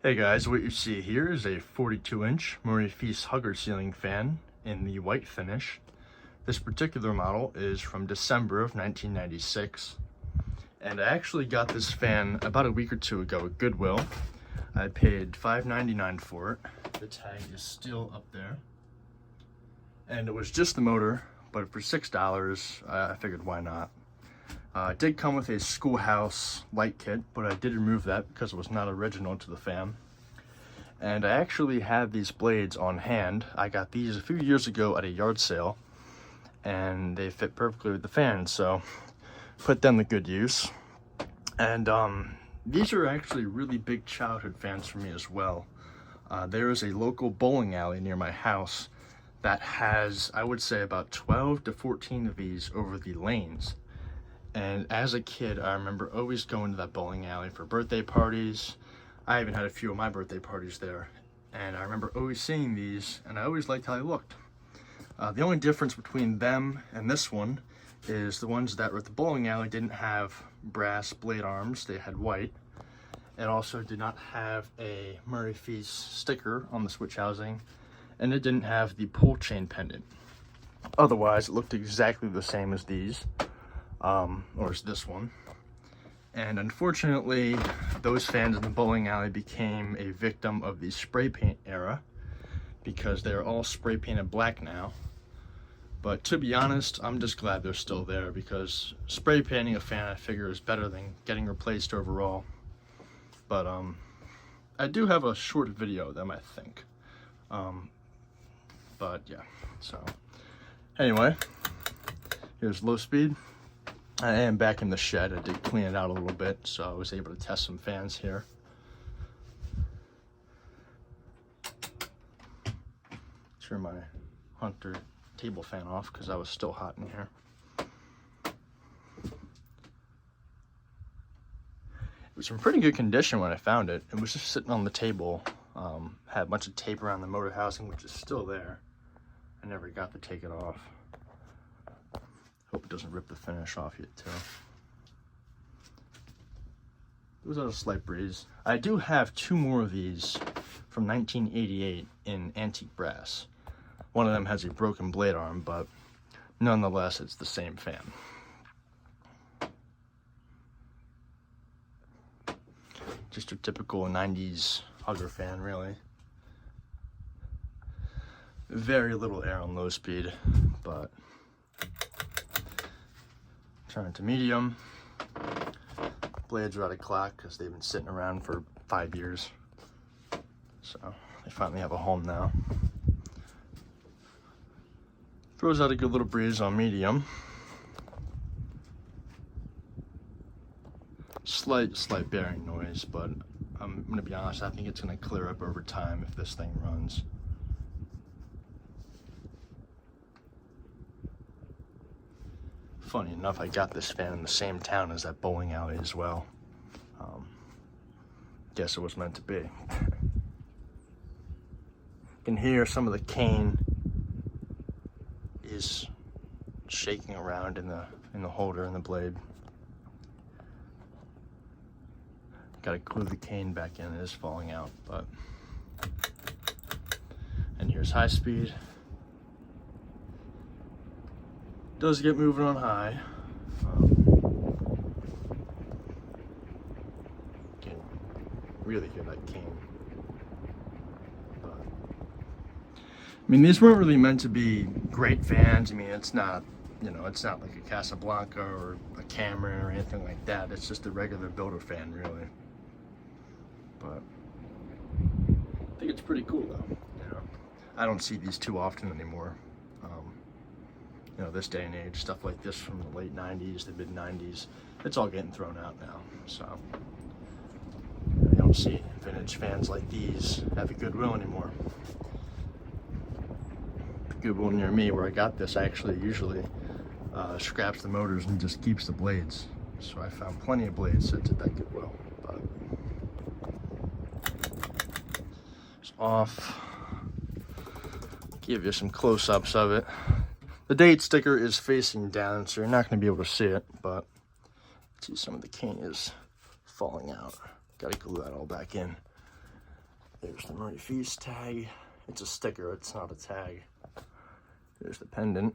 Hey guys, what you see here is a 42-inch Murray Feiss hugger ceiling fan in the white finish. This particular model is from December of 1996, and I actually got this fan about a week or two ago at Goodwill. I paid $5.99 for it. The tag is still up there, and it was just the motor, but for $6 I figured why not. It did come with a schoolhouse light kit, but I did remove that because it was not original to the fan. And I actually have these blades on hand. I got these a few years ago at a yard sale, and they fit perfectly with the fan, so put them to good use. And these are actually really big childhood fans for me as well. There is a local bowling alley near my house that has, I would say, about 12 to 14 of these over the lanes. And as a kid, I remember always going to that bowling alley for birthday parties. I even had a few of my birthday parties there. And I remember always seeing these, and I always liked how they looked. The only difference between them and this one is the ones that were at the bowling alley didn't have brass blade arms, they had white. It also did not have a Murray Feiss sticker on the switch housing, and it didn't have the pull chain pendant. Otherwise, it looked exactly the same as these. Or as this one. And unfortunately, those fans in the bowling alley became a victim of the spray paint era because they're all spray painted black now. But to be honest, I'm just glad they're still there because spray painting a fan, I figure, is better than getting replaced overall. But I do have a short video of them, I think. But yeah, so anyway, here's low speed. I am back in the shed. I did clean it out a little bit, so I was able to test some fans here. Turn my Hunter table fan off because I was still hot in here. It was in pretty good condition when I found it. It was just sitting on the table. Had a bunch of tape around the motor housing, which is still there. I never got to take it off. Hope it doesn't rip the finish off yet too. It was a slight breeze. I do have two more of these from 1988 in antique brass. One of them has a broken blade arm, but nonetheless, it's the same fan. Just your typical 90s hugger fan, really. Very little air on low speed, but turn it to medium. Blades are out of clock because they've been sitting around for 5 years. So they finally have a home now. Throws out a good little breeze on medium. Slight bearing noise, but I'm gonna be honest, I think it's gonna clear up over time if this thing runs. Funny enough, I got this fan in the same town as that bowling alley as well. Guess it was meant to be. You can hear some of the cane is shaking around in the holder and the blade. Gotta glue the cane back in, it is falling out, but. And here's high speed. Does get moving on high. Can really hear that cane. But, I mean, these weren't really meant to be great fans. I mean, it's not, it's not like a Casablanca or a Cameron or anything like that. It's just a regular builder fan, really. But I think it's pretty cool, though. I don't see these too often anymore. This day and age, stuff like this from the late 90s, the mid 90s, it's all getting thrown out now. So I don't see vintage fans like these at the Goodwill anymore. The Goodwill near me where I got this actually usually scraps the motors and just keeps the blades. So I found plenty of blades sets at that Goodwill. But it's off. Give you some close-ups of it. The date sticker is facing down, so you're not going to be able to see it, but see some of the cane is falling out. Got to glue that all back in. There's the Murray Feiss tag. It's a sticker, it's not a tag. There's the pendant.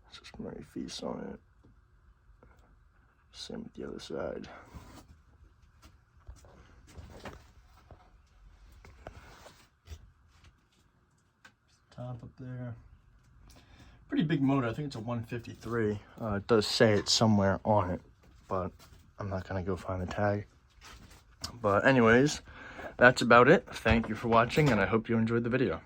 It says Murray Feiss on it. Same with the other side. Top up there. Pretty big motor. I think it's a 153. It does say it's somewhere on it, but I'm not gonna go find the tag. But anyways, that's about it. Thank you for watching, and I hope you enjoyed the video.